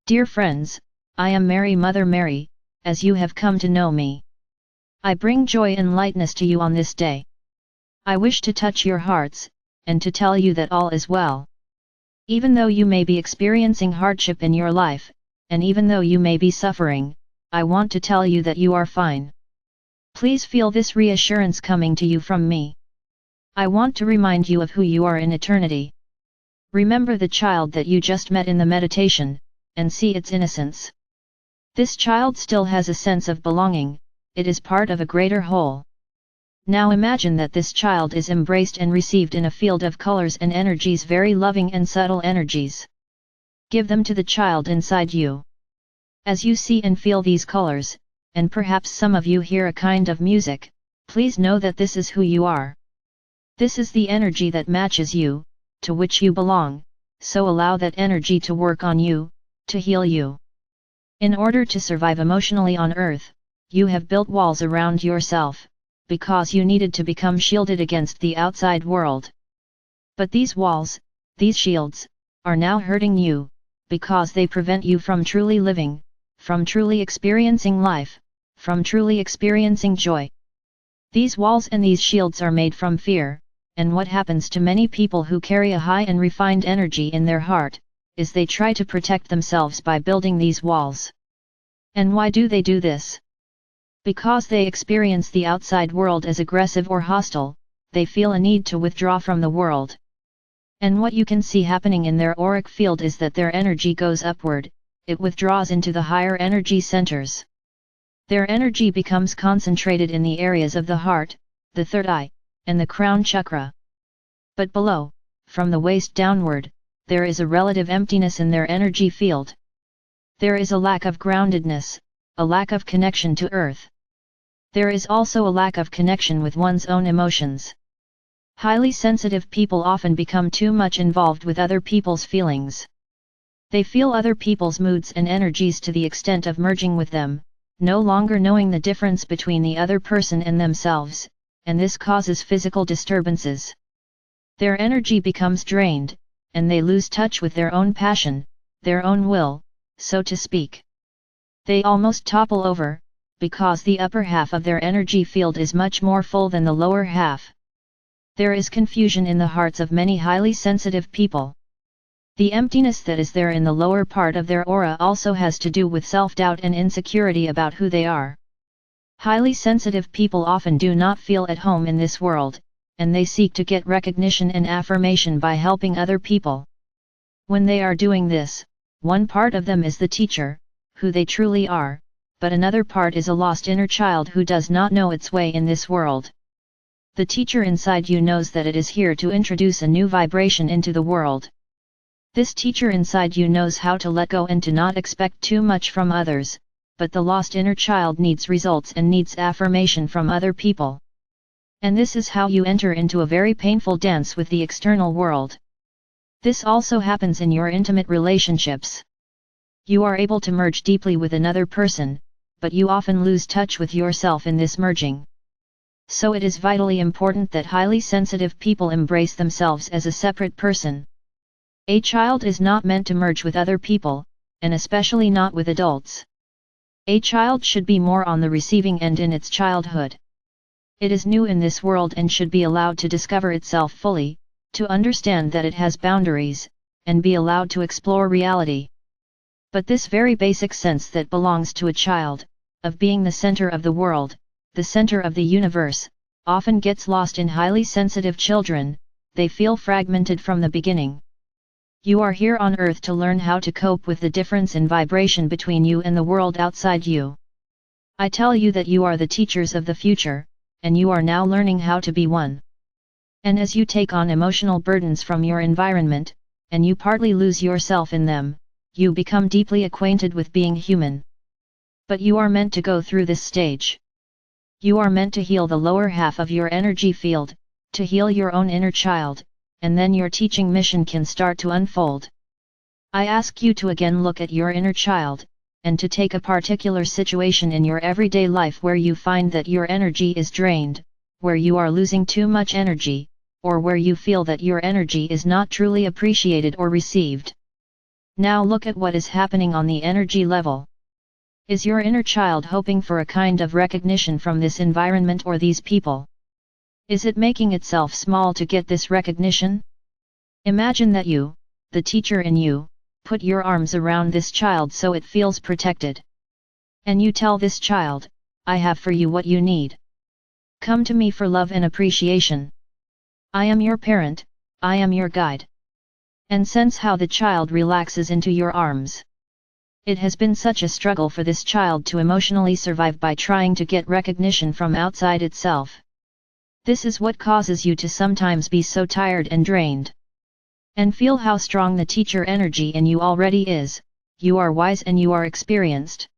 Dear friends, I am Mary Mother Mary, as you have come to know me. I bring joy and lightness to you on this day. I wish to touch your hearts, and to tell you that all is well. Even though you may be experiencing hardship in your life, and even though you may be suffering, I want to tell you that you are fine. Please feel this reassurance coming to you from me. I want to remind you of who you are in eternity. Remember the child that you just met in the meditation, and see its innocence. This child still has a sense of belonging, it is part of a greater whole. Now imagine that this child is embraced and received in a field of colors and energies, very loving and subtle energies. Give them to the child inside you. As you see and feel these colors, and perhaps some of you hear a kind of music, please know that this is who you are. This is the energy that matches you, to which you belong, so allow that energy to work on you, to heal you. In order to survive emotionally on earth, you have built walls around yourself, because you needed to become shielded against the outside world. But these walls, these shields, are now hurting you, because they prevent you from truly living, from truly experiencing life, from truly experiencing joy. These walls and these shields are made from fear, and what happens to many people who carry a high and refined energy in their heart, is they try to protect themselves by building these walls. And why do they do this? Because they experience the outside world as aggressive or hostile, they feel a need to withdraw from the world. And what you can see happening in their auric field is that their energy goes upward, it withdraws into the higher energy centers. Their energy becomes concentrated in the areas of the heart, the third eye, and the crown chakra. But below, from the waist downward, there is a relative emptiness in their energy field. There is a lack of groundedness, a lack of connection to earth. There is also a lack of connection with one's own emotions. Highly sensitive people often become too much involved with other people's feelings. They feel other people's moods and energies to the extent of merging with them, no longer knowing the difference between the other person and themselves, and this causes physical disturbances. Their energy becomes drained, and they lose touch with their own passion, their own will, so to speak. They almost topple over, because the upper half of their energy field is much more full than the lower half. There is confusion in the hearts of many highly sensitive people. The emptiness that is there in the lower part of their aura also has to do with self-doubt and insecurity about who they are. Highly sensitive people often do not feel at home in this world, and they seek to get recognition and affirmation by helping other people. When they are doing this, one part of them is the teacher, who they truly are, but another part is a lost inner child who does not know its way in this world. The teacher inside you knows that it is here to introduce a new vibration into the world. This teacher inside you knows how to let go and to not expect too much from others, but the lost inner child needs results and needs affirmation from other people. And this is how you enter into a very painful dance with the external world. This also happens in your intimate relationships. You are able to merge deeply with another person, but you often lose touch with yourself in this merging. So it is vitally important that highly sensitive people embrace themselves as a separate person. A child is not meant to merge with other people, and especially not with adults. A child should be more on the receiving end in its childhood. It is new in this world and should be allowed to discover itself fully, to understand that it has boundaries, and be allowed to explore reality. But this very basic sense that belongs to a child, of being the center of the world, the center of the universe, often gets lost in highly sensitive children. They feel fragmented from the beginning. You are here on earth to learn how to cope with the difference in vibration between you and the world outside you. I tell you that you are the teachers of the future, and you are now learning how to be one. And as you take on emotional burdens from your environment, and you partly lose yourself in them, you become deeply acquainted with being human. But you are meant to go through this stage. You are meant to heal the lower half of your energy field, to heal your own inner child, and then your teaching mission can start to unfold. I ask you to again look at your inner child, and to take a particular situation in your everyday life where you find that your energy is drained, where you are losing too much energy, or where you feel that your energy is not truly appreciated or received. Now look at what is happening on the energy level. Is your inner child hoping for a kind of recognition from this environment or these people? Is it making itself small to get this recognition? Imagine that you, the teacher in you, put your arms around this child so it feels protected. And you tell this child, I have for you what you need. Come to me for love and appreciation. I am your parent, I am your guide. And sense how the child relaxes into your arms. It has been such a struggle for this child to emotionally survive by trying to get recognition from outside itself. This is what causes you to sometimes be so tired and drained. And feel how strong the teacher energy in you already is. You are wise and you are experienced.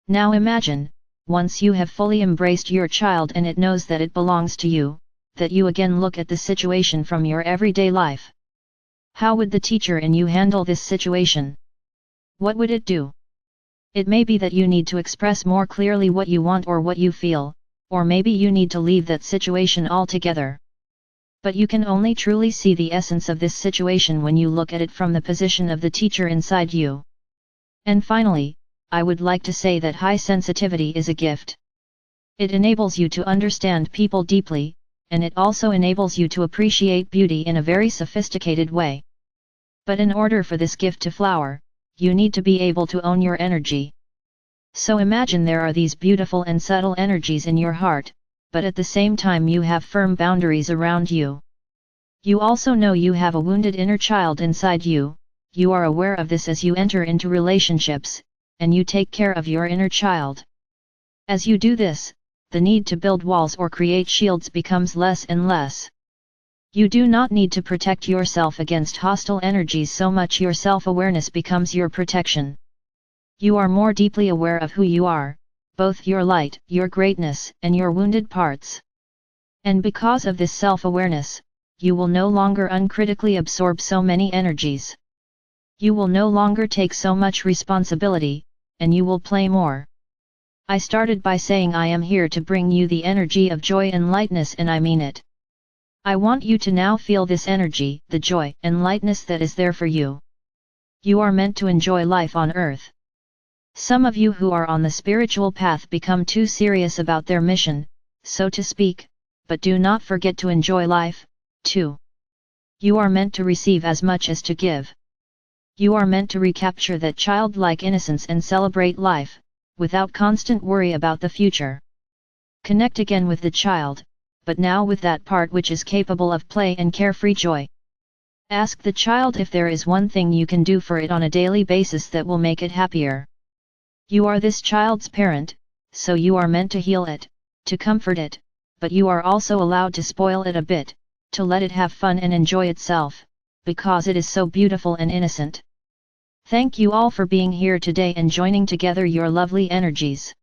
Now imagine, once you have fully embraced your child and it knows that it belongs to you, that you again look at the situation from your everyday life. How would the teacher in you handle this situation? What would it do? It may be that you need to express more clearly what you want or what you feel, or maybe you need to leave that situation altogether. But you can only truly see the essence of this situation when you look at it from the position of the teacher inside you. And finally, I would like to say that high sensitivity is a gift. It enables you to understand people deeply, and it also enables you to appreciate beauty in a very sophisticated way. But in order for this gift to flower, you need to be able to own your energy. So imagine there are these beautiful and subtle energies in your heart, but at the same time you have firm boundaries around you. You also know you have a wounded inner child inside you. You are aware of this as you enter into relationships, and you take care of your inner child. As you do this, the need to build walls or create shields becomes less and less. You do not need to protect yourself against hostile energies so much. Your self-awareness becomes your protection. You are more deeply aware of who you are, both your light, your greatness, and your wounded parts. And because of this self-awareness, you will no longer uncritically absorb so many energies. You will no longer take so much responsibility, and you will play more. I started by saying I am here to bring you the energy of joy and lightness, and I mean it. I want you to now feel this energy, the joy and lightness that is there for you. You are meant to enjoy life on earth. Some of you who are on the spiritual path become too serious about their mission, so to speak, but do not forget to enjoy life, too. You are meant to receive as much as to give. You are meant to recapture that childlike innocence and celebrate life, without constant worry about the future. Connect again with the child, but now with that part which is capable of play and carefree joy. Ask the child if there is one thing you can do for it on a daily basis that will make it happier. You are this child's parent, so you are meant to heal it, to comfort it, but you are also allowed to spoil it a bit, to let it have fun and enjoy itself, because it is so beautiful and innocent. Thank you all for being here today and joining together your lovely energies.